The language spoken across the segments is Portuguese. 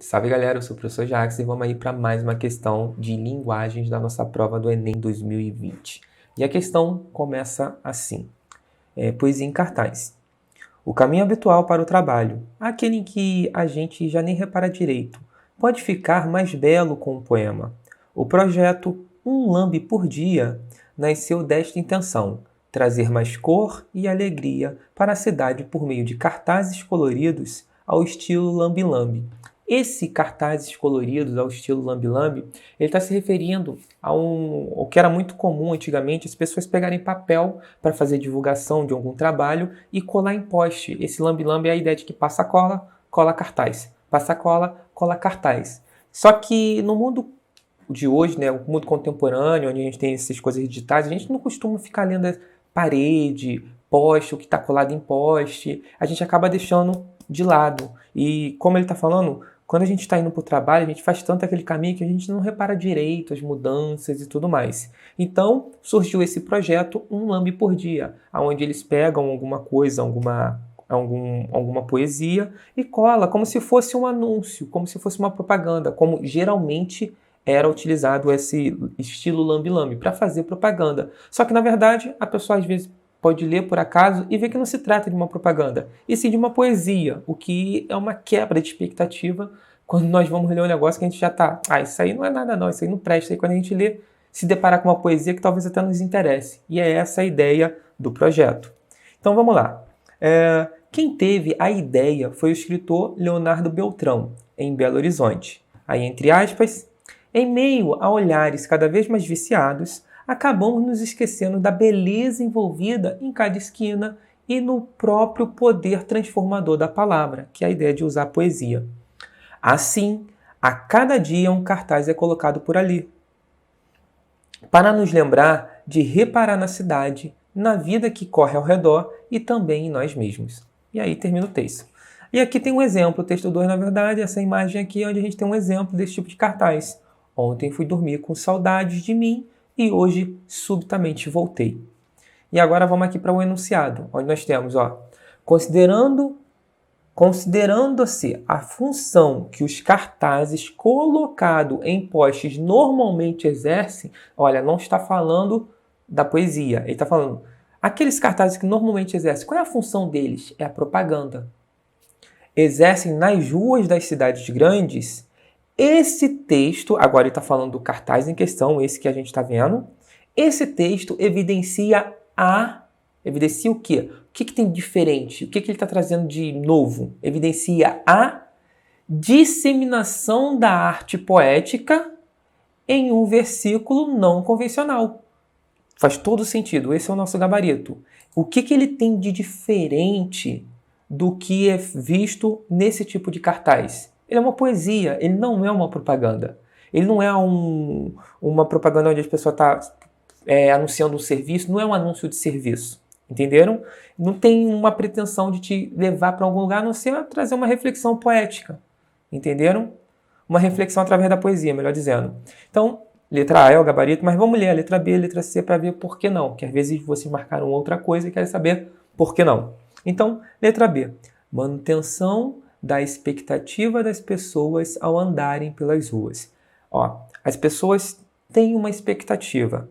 Salve galera, eu sou o professor Jax e vamos aí para mais uma questão de linguagens da nossa prova do Enem 2020. E a questão começa assim: poesia em cartaz. O caminho habitual para o trabalho, aquele em que a gente já nem repara direito, pode ficar mais belo com um poema. O projeto Um Lambe por Dia nasceu desta intenção: trazer mais cor e alegria para a cidade por meio de cartazes coloridos ao estilo lambe-lambe. Esse cartazes coloridos ao estilo lambe-lambe, ele está se referindo ao que era muito comum antigamente, as pessoas pegarem papel para fazer divulgação de algum trabalho e colar em poste. Esse lambe-lambe é a ideia de que passa cola, cola cartaz. Passa cola, cola cartaz. Só que no mundo de hoje, né, o mundo contemporâneo, onde a gente tem essas coisas digitais, a gente não costuma ficar lendo a parede, poste, o que está colado em poste. A gente acaba deixando de lado. E como ele está falando, quando a gente está indo para o trabalho, a gente faz tanto aquele caminho que a gente não repara direito as mudanças e tudo mais. Então, surgiu esse projeto Um Lambe por Dia, onde eles pegam alguma coisa, alguma poesia e cola como se fosse um anúncio, como se fosse uma propaganda, como geralmente era utilizado esse estilo lambe-lambe para fazer propaganda. Só que, na verdade, a pessoa às vezes pode ler por acaso e ver que não se trata de uma propaganda, e sim de uma poesia, o que é uma quebra de expectativa quando nós vamos ler um negócio que a gente já está, isso aí não é nada não, isso aí não presta. Aí quando a gente lê, se deparar com uma poesia que talvez até nos interesse. E é essa a ideia do projeto. Então vamos lá. Quem teve a ideia foi o escritor Leonardo Beltrão, em Belo Horizonte. Aí, entre aspas, em meio a olhares cada vez mais viciados, acabamos nos esquecendo da beleza envolvida em cada esquina e no próprio poder transformador da palavra, que é a ideia de usar a poesia. Assim, a cada dia um cartaz é colocado por ali, para nos lembrar de reparar na cidade, na vida que corre ao redor e também em nós mesmos. E aí termina o texto. E aqui tem um exemplo, o texto 2, na verdade, essa imagem aqui é onde a gente tem um exemplo desse tipo de cartaz. Ontem fui dormir com saudades de mim e hoje subitamente voltei. E agora vamos aqui para o enunciado, onde nós temos, considerando-se a função que os cartazes colocados em postes normalmente exercem, olha, não está falando da poesia, ele está falando aqueles cartazes que normalmente exercem, qual é a função deles? É a propaganda. Exercem nas ruas das cidades grandes. Esse texto, agora ele está falando do cartaz em questão, esse que a gente está vendo. Esse texto evidencia o quê? O que tem de diferente? O que ele está trazendo de novo? Evidencia a disseminação da arte poética em um versículo não convencional. Faz todo sentido, esse é o nosso gabarito. O que ele tem de diferente do que é visto nesse tipo de cartaz? Ele é uma poesia, ele não é uma propaganda. Ele não é uma propaganda onde a pessoa está anunciando um serviço, não é um anúncio de serviço. Entenderam? Não tem uma pretensão de te levar para algum lugar, a não ser trazer uma reflexão poética. Entenderam? Uma reflexão através da poesia, melhor dizendo. Então, letra A é o gabarito, mas vamos ler a letra B, a letra C para ver por que não. Que às vezes vocês marcaram outra coisa e querem saber por que não. Então, letra B. Manutenção da expectativa das pessoas ao andarem pelas ruas. As pessoas têm uma expectativa.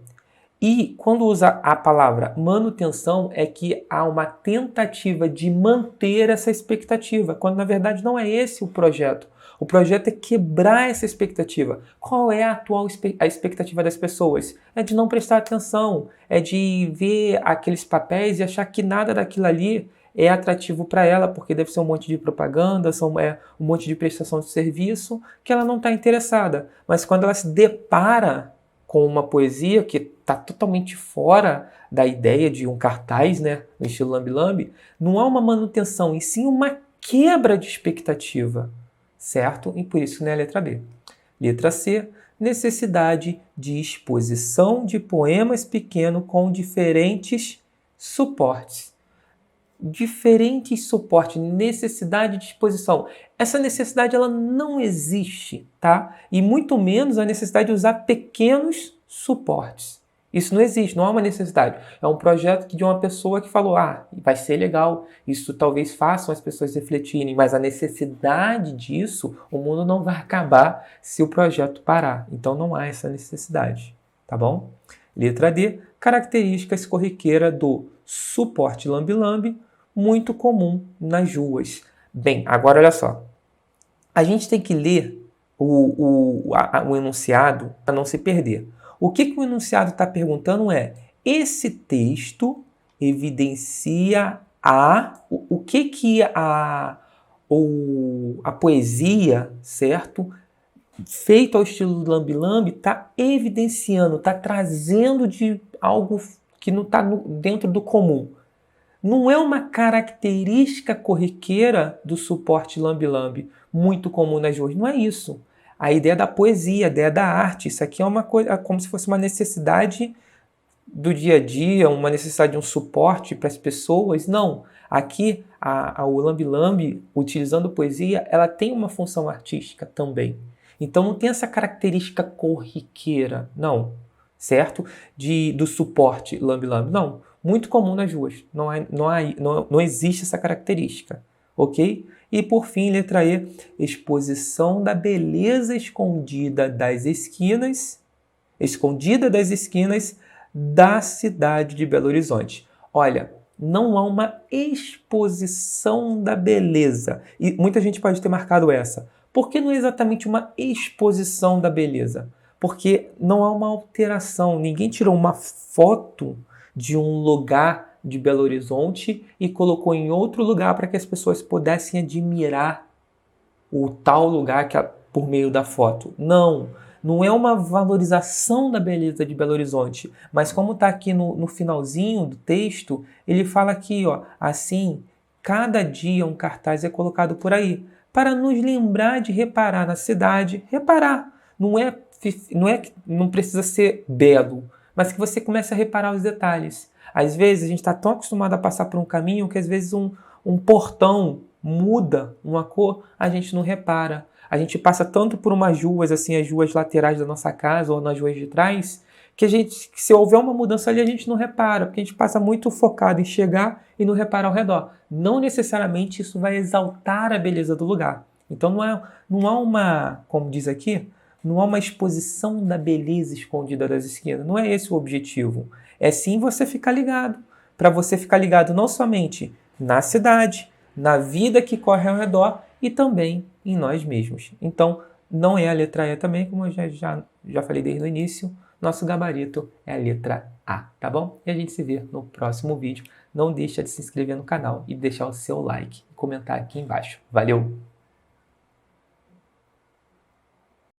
E quando usa a palavra manutenção, é que há uma tentativa de manter essa expectativa, quando na verdade não é esse o projeto. O projeto é quebrar essa expectativa. Qual é a atual expectativa das pessoas? É de não prestar atenção, é de ver aqueles papéis e achar que nada daquilo ali é atrativo para ela, porque deve ser um monte de propaganda, um monte de prestação de serviço, que ela não está interessada. Mas quando ela se depara com uma poesia que está totalmente fora da ideia de um cartaz, né, no estilo lambe-lambe, não há uma manutenção, e sim uma quebra de expectativa, certo? E por isso, né, a letra B. Letra C, necessidade de exposição de poemas pequenos com diferentes suportes. Diferentes suportes, necessidade de exposição. Essa necessidade ela não existe, tá? E muito menos a necessidade de usar pequenos suportes. Isso não existe, não há uma necessidade. É um projeto de uma pessoa que falou, vai ser legal, isso talvez façam as pessoas refletirem, mas a necessidade disso, o mundo não vai acabar se o projeto parar. Então não há essa necessidade, tá bom? Letra D, características corriqueiras do suporte lambe-lambe, muito comum nas ruas. Bem, agora olha só. A gente tem que ler o enunciado para não se perder. O que o enunciado está perguntando é: esse texto evidencia o que a poesia, certo? Feito ao estilo lambe-lambe, está evidenciando, está trazendo de algo que não está dentro do comum. Não é uma característica corriqueira do suporte lambe-lambe, muito comum nas ruas. Não é isso. A ideia da poesia, a ideia da arte, isso aqui é uma coisa, como se fosse uma necessidade do dia a dia, uma necessidade de um suporte para as pessoas. Não. Aqui, o lambe-lambe, utilizando poesia, ela tem uma função artística também. Então não tem essa característica corriqueira, não, certo? Do suporte lambe-lambe, não. Muito comum nas ruas, não existe essa característica, ok? E por fim, letra E, exposição da beleza escondida das esquinas da cidade de Belo Horizonte. Olha, não há uma exposição da beleza. E muita gente pode ter marcado essa. Por que não é exatamente uma exposição da beleza? Porque não há uma alteração. Ninguém tirou uma foto de um lugar de Belo Horizonte e colocou em outro lugar para que as pessoas pudessem admirar o tal lugar por meio da foto. Não é uma valorização da beleza de Belo Horizonte, mas como está aqui no finalzinho do texto, ele fala aqui, ó, assim, cada dia um cartaz é colocado por aí, para nos lembrar de reparar na cidade, reparar. Não precisa ser belo, mas que você comece a reparar os detalhes. Às vezes a gente está tão acostumado a passar por um caminho que às vezes um portão muda uma cor, a gente não repara. A gente passa tanto por umas ruas, assim, as ruas laterais da nossa casa ou nas ruas de trás, que se houver uma mudança ali, a gente não repara, porque a gente passa muito focado em chegar e não reparar ao redor. Não necessariamente isso vai exaltar a beleza do lugar. Então não há uma, como diz aqui, não há uma exposição da beleza escondida das esquinas. Não é esse o objetivo. É sim você ficar ligado. Para você ficar ligado não somente na cidade, na vida que corre ao redor e também em nós mesmos. Então, não é a letra E também, como eu já falei desde o início, nosso gabarito é a letra A, tá bom? E a gente se vê no próximo vídeo. Não deixa de se inscrever no canal e deixar o seu like e comentar aqui embaixo. Valeu!